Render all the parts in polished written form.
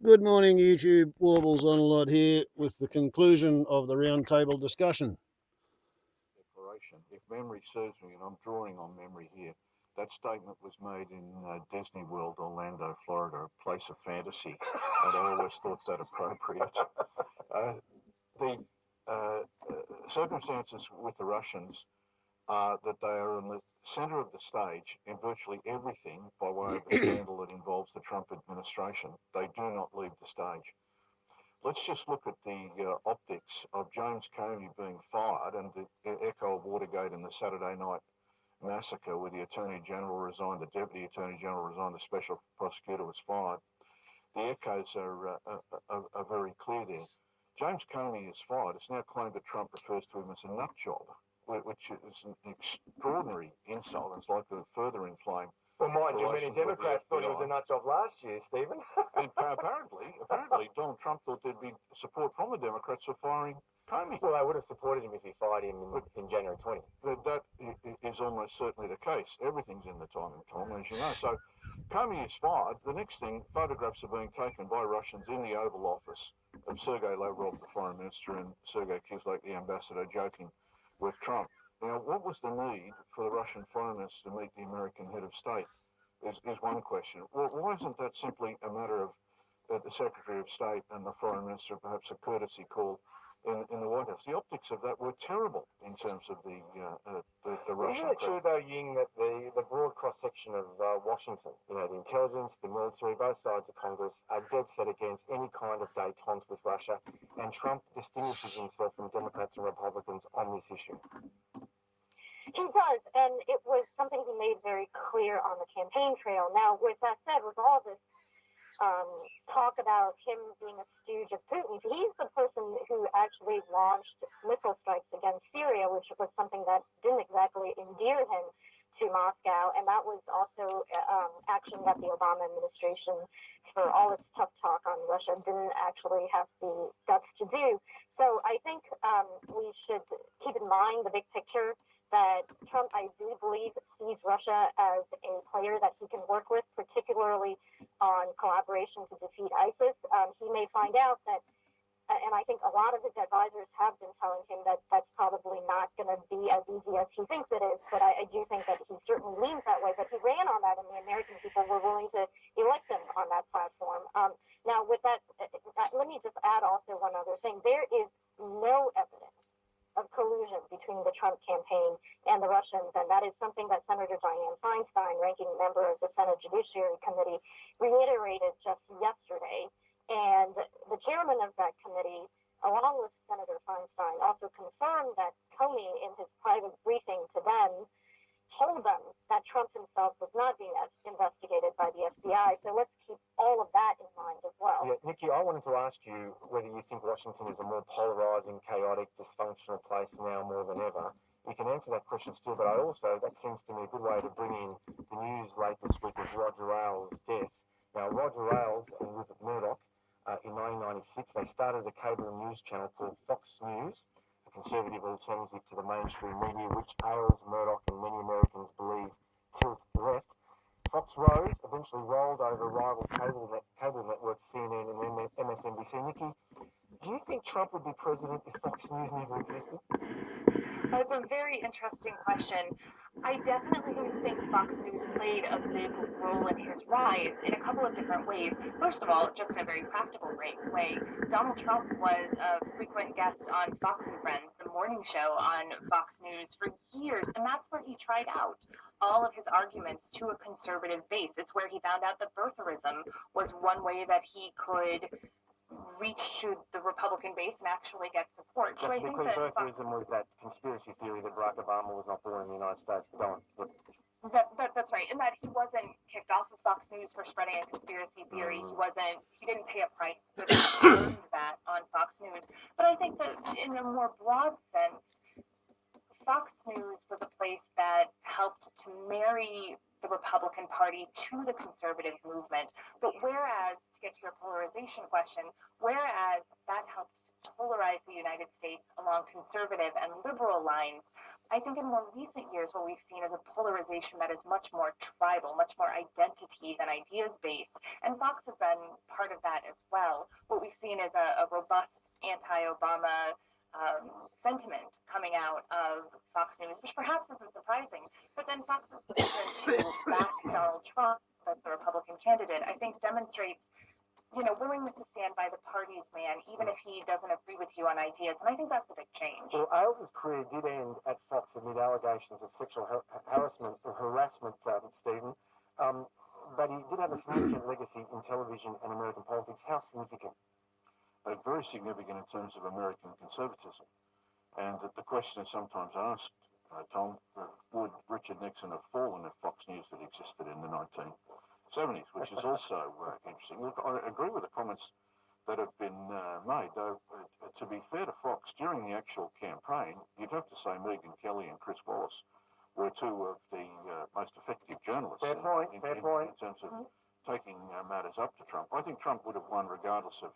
Good morning, YouTube. Warbles on a lot here with the conclusion of the roundtable discussion. Declaration. If memory serves me, and I'm drawing on memory here, that statement was made in Disney World, Orlando, Florida, a place of fantasy. And I always thought that appropriate. The circumstances with the Russians are that they are in the center of the stage in virtually everything by way of a scandal that involves the Trump administration. They do not leave the stage. Let's just look at the optics of James Comey being fired and the echo of Watergate and the Saturday night massacre where the Attorney General resigned, the Deputy Attorney General resigned, the Special Prosecutor was fired. The echoes are very clear there. James Comey is fired. It's now claimed that Trump refers to him as a nut job, which is an extraordinary insult and it's likely to further inflame. Well, mind you, many Democrats thought he was a nut job last year, Stephen. apparently, Donald Trump thought there'd be support from the Democrats for firing Comey. Well, they would have supported him if he fired him in January 20. That is almost certainly the case. Everything's in the timing column, as you know. So Comey is fired. The next thing, photographs are being taken by Russians in the Oval Office of Sergei Lavrov, the foreign minister, and Sergei Kislyak, the ambassador, joking with Trump. Now, what was the need for the Russian foreign minister to meet the American head of state is one question. Well, why isn't that simply a matter of the Secretary of State and the foreign minister, perhaps a courtesy call in the White House? The optics of that were terrible in terms of the Russian. Isn't it true, though, Ying, that the broad cross-section of Washington, the intelligence, the military, both sides of Congress, are dead set against any kind of détente with Russia, and Trump distinguishes himself from Democrats and Republicans on this issue? He does, and it was something he made very clear on the campaign trail. Now, with that said, with all this talk about him being a stooge of Putin, he's the person who actually launched missile strikes against Syria, which was something that didn't exactly endear him to Moscow, and that was also action that the Obama administration, for all its tough talk on Russia, didn't actually have the guts to do. So I think we should keep in mind the big picture that Trump, I do believe, sees Russia as a player that he can work with, particularly on collaboration to defeat ISIS. He may find out that, and I think a lot of his advisors have been telling him that that's probably not going to be as easy as he thinks it is, but I do think that he certainly leans that way. But he ran on that, and the American people were willing to elect him on that platform. Now, with that, let me just add also one other thing. There is no evidence of collusion between the Trump campaign and the Russians, and that is something that Senator Dianne Feinstein, ranking member of the Senate Judiciary Committee, reiterated just yesterday. And the chairman of that committee, along with Senator Feinstein, also confirmed that Comey, in his private briefing to them, told them that Trump himself was not being investigated by the FBI. So let's keep all of that in mind as well. Yeah, Nikki, I wanted to ask you whether you think Washington is a more polarizing, chaotic, dysfunctional place now more than ever. You can answer that question still, but that seems to me a good way to bring in the news late this week of Roger Ailes' death. Now, Roger Ailes and Rupert Murdoch, in 1996, they started a cable news channel called Fox News, a conservative alternative to the mainstream media, which Ailes, Murdoch, and many Americans believe tilt left. Fox rose, eventually rolled over rival cable networks CNN and MSNBC. Nikki, do you think Trump would be president if Fox News never existed? That's a very interesting question. I definitely think Fox News played a big role in his rise in a couple of different ways. First of all, just in a very practical way, Donald Trump was a frequent guest on Fox and Friends, the morning show on Fox News, for years, and that's where he tried out all of his arguments to a conservative base. It's where he found out that birtherism was one way that he could reach to the Republican base and actually get support. So I think that birtherism was that conspiracy theory that Barack Obama was not born in the United States. That's right, and that he wasn't kicked off of Fox News for spreading a conspiracy theory. He didn't pay a price for that on Fox News. But I think that in a more broad sense, Fox News was a place that helped to marry the Republican Party to the conservative movement. But whereas, to get to your polarization question, whereas that helped to polarize the United States along conservative and liberal lines, I think in more recent years what we've seen is a polarization that is much more tribal, much more identity than ideas based. And Fox has been part of that as well. recognize a robust anti-Obama sentiment coming out of Fox News, which perhaps isn't surprising. But then Fox's decision to back Donald Trump as the Republican candidate, I think, demonstrates, willingness to stand by the party's man, even if he doesn't agree with you on ideas. And I think that's a big change. Well, Ailes' career did end at Fox amid allegations of sexual harassment or harassment, Stephen. But he did have a significant legacy in television and American politics. How significant? Very significant in terms of American conservatism. And the question is sometimes asked, Tom, would Richard Nixon have fallen if Fox News had existed in the 1970s, which is also interesting. Look, I agree with the comments that have been made, though, to be fair to Fox, during the actual campaign, you'd have to say Megyn Kelly and Chris Wallace were two of the most effective journalists in terms of taking matters up to Trump. I think Trump would have won regardless of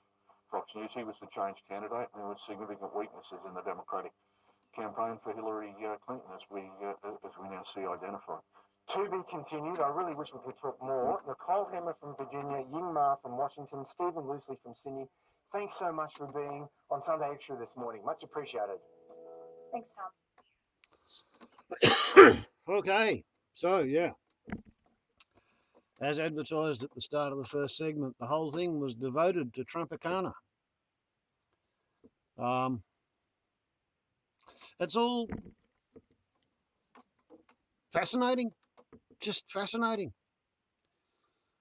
Fox News. He was the change candidate, and there were significant weaknesses in the Democratic campaign for Hillary Clinton, as we now see identified. To be continued. I really wish we could talk more. Nicole Hemmer from Virginia, Ying Ma from Washington, Stephen Loosley from Sydney. Thanks so much for being on Sunday Extra this morning. Much appreciated. Thanks, Tom. Okay, so yeah, as advertised at the start of the first segment, the whole thing was devoted to Trumpicana. It's all fascinating, just fascinating.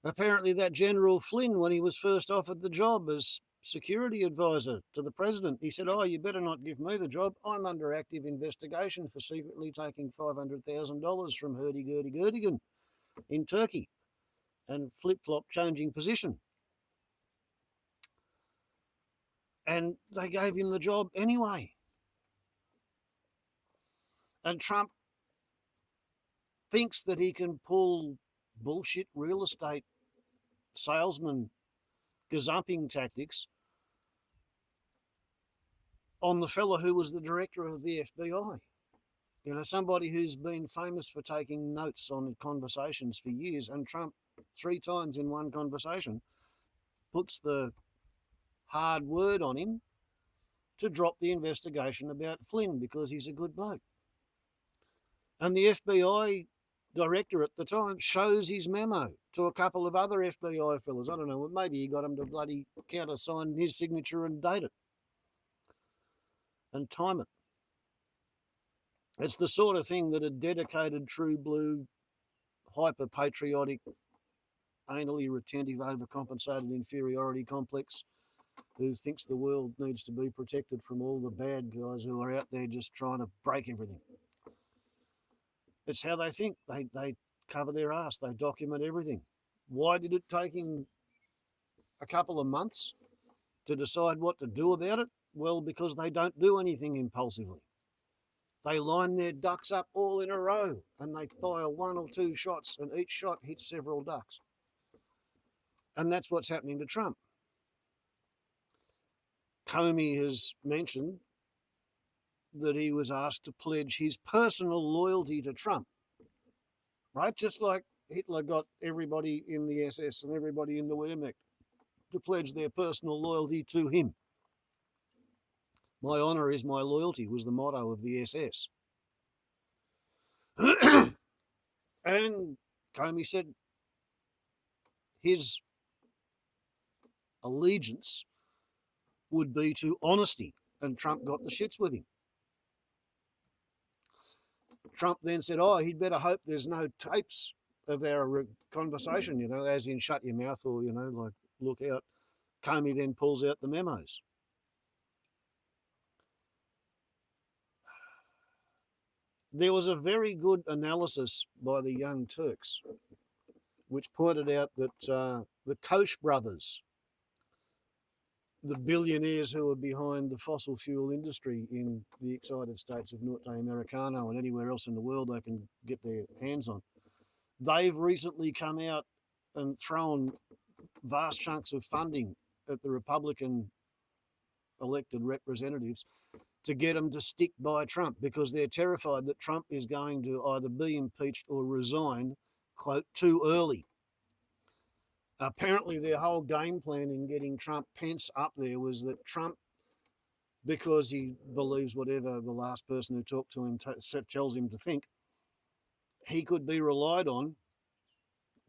Apparently that General Flynn, when he was first offered the job as security advisor to the president, he said, "Oh, you better not give me the job. I'm under active investigation for secretly taking $500,000 from Hurdy-Gurdy-Gurdigan in Turkey," and flip-flop changing position. And they gave him the job anyway. And Trump thinks that he can pull bullshit real estate salesman gazumping tactics on the fellow who was the director of the FBI. Somebody who's been famous for taking notes on conversations for years, and Trump 3 times in one conversation puts the hard word on him to drop the investigation about Flynn because he's a good bloke. And the FBI director at the time shows his memo to a couple of other FBI fellas. I don't know, maybe he got them to bloody countersign his signature and date it and time it. It's the sort of thing that a dedicated, true blue, hyper-patriotic, anally retentive, overcompensated inferiority complex who thinks the world needs to be protected from all the bad guys who are out there just trying to break everything. It's how they think. They cover their ass. They document everything. Why did it take him a couple of months to decide what to do about it? Well, because they don't do anything impulsively. They line their ducks up all in a row and they fire 1 or 2 shots, and each shot hits several ducks. And that's what's happening to Trump. Comey has mentioned that he was asked to pledge his personal loyalty to Trump, right? Just like Hitler got everybody in the SS and everybody in the Wehrmacht to pledge their personal loyalty to him. My honour is my loyalty was the motto of the SS. And Comey said his allegiance would be to honesty, and Trump got the shits with him. Trump then said, "Oh, he'd better hope there's no tapes of our conversation, as in shut your mouth or, like look out." Comey then pulls out the memos. There was a very good analysis by the Young Turks, which pointed out that the Koch brothers, the billionaires who are behind the fossil fuel industry in the excited states of Norte Americano and anywhere else in the world they can get their hands on, they've recently come out and thrown vast chunks of funding at the Republican elected representatives to get them to stick by Trump because they're terrified that Trump is going to either be impeached or resign, quote, too early. Apparently, their whole game plan in getting Pence up there was that Trump, because he believes whatever the last person who talked to him tells him to think, he could be relied on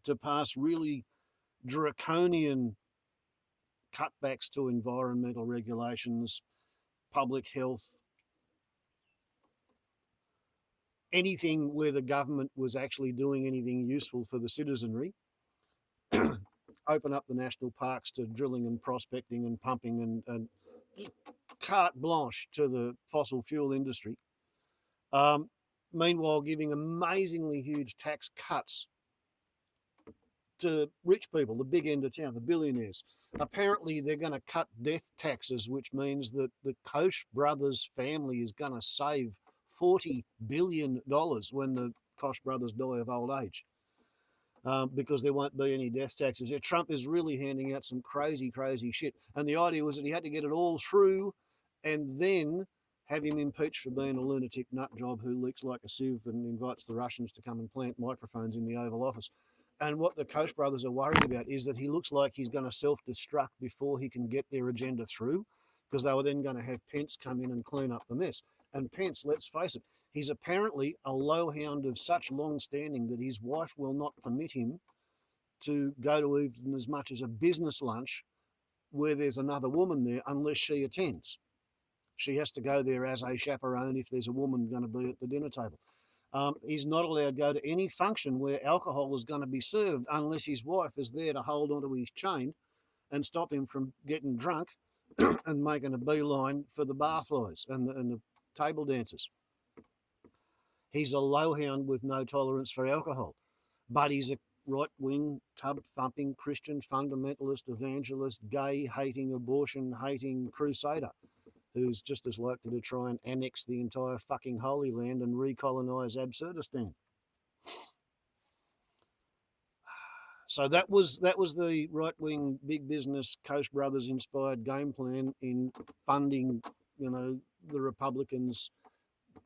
to pass really draconian cutbacks to environmental regulations, public health, anything where the government was actually doing anything useful for the citizenry. Open up the national parks to drilling and prospecting and pumping and carte blanche to the fossil fuel industry. Meanwhile, giving amazingly huge tax cuts to rich people, the big end of town, the billionaires. Apparently, they're going to cut death taxes, which means that the Koch brothers family is going to save $40 billion when the Koch brothers die of old age. Because there won't be any death taxes. Yeah, Trump is really handing out some crazy, crazy shit. And the idea was that he had to get it all through and then have him impeached for being a lunatic nut job who leaks like a sieve and invites the Russians to come and plant microphones in the Oval Office. And what the Koch brothers are worried about is that he looks like he's going to self-destruct before he can get their agenda through, because they were then going to have Pence come in and clean up the mess. And Pence, let's face it, he's apparently a low hound of such long standing that his wife will not permit him to go to even as much as a business lunch where there's another woman there unless she attends. She has to go there as a chaperone if there's a woman going to be at the dinner table. He's not allowed to go to any function where alcohol is going to be served unless his wife is there to hold onto his chain and stop him from getting drunk and making a beeline for the barflies and the table dancers. He's a lowhound with no tolerance for alcohol, but he's a right-wing, tub-thumping, Christian fundamentalist, evangelist, gay-hating, abortion-hating crusader who's just as likely to try and annex the entire fucking Holy Land and recolonise Absurdistan. So that was the right-wing, big business, Koch brothers-inspired game plan in funding, the Republicans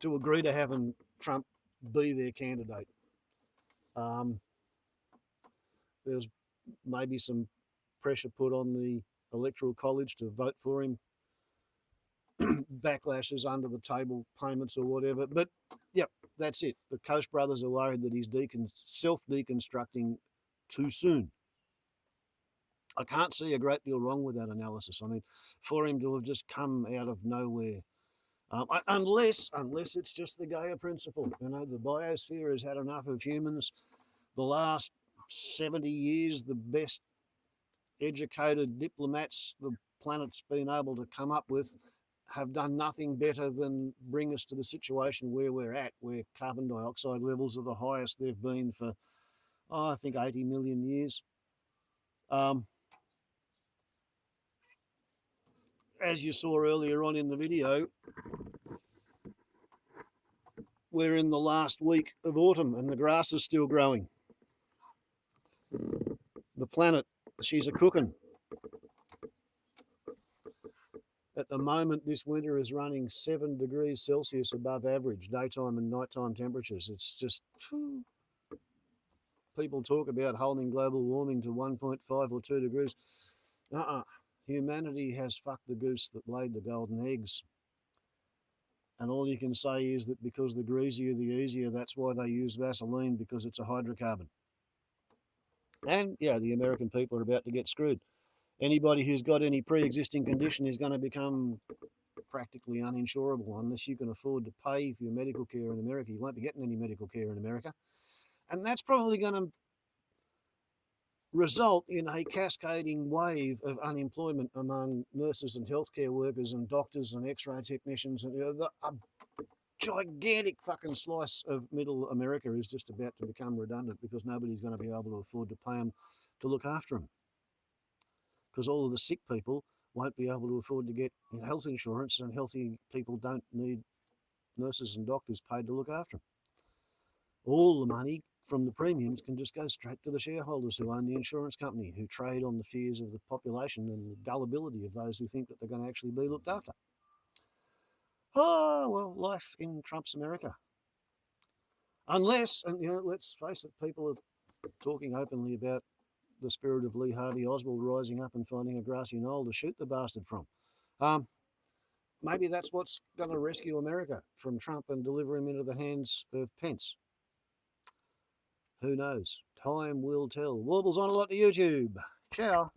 to agree to having Trump be their candidate. There's maybe some pressure put on the Electoral College to vote for him, backlashes under the table payments or whatever. But, yep, that's it. The Koch brothers are worried that he's self-deconstructing too soon. I can't see a great deal wrong with that analysis. I mean, for him to have just come out of nowhere, unless it's just the Gaia principle. The biosphere has had enough of humans. The last 70 years, the best educated diplomats the planet's been able to come up with have done nothing better than bring us to the situation where we're at, where carbon dioxide levels are the highest they've been for, I think, 80 million years. As you saw earlier on in the video, we're in the last week of autumn and the grass is still growing. The planet, she's a cooking. At the moment, this winter is running 7 degrees Celsius above average, daytime and nighttime temperatures. It's just, people talk about holding global warming to 1.5 or 2 degrees. Humanity has fucked the goose that laid the golden eggs. And all you can say is that because the greasier the easier, that's why they use Vaseline, because it's a hydrocarbon. And yeah, the American people are about to get screwed. Anybody who's got any pre-existing condition is going to become practically uninsurable unless you can afford to pay for your medical care in America. You won't be getting any medical care in America. And that's probably going to result in a cascading wave of unemployment among nurses and healthcare workers and doctors and x-ray technicians. And a gigantic fucking slice of middle America is just about to become redundant because nobody's going to be able to afford to pay them to look after them. Because all of the sick people won't be able to afford to get health insurance, and healthy people don't need nurses and doctors paid to look after them. All the money from the premiums can just go straight to the shareholders who own the insurance company, who trade on the fears of the population and the gullibility of those who think that they're going to actually be looked after. Oh, well, life in Trump's America. Unless, and let's face it, people are talking openly about the spirit of Lee Harvey Oswald rising up and finding a grassy knoll to shoot the bastard from. Maybe that's what's going to rescue America from Trump and deliver him into the hands of Pence. Who knows? Time will tell. Warbles on a lot to YouTube. Ciao.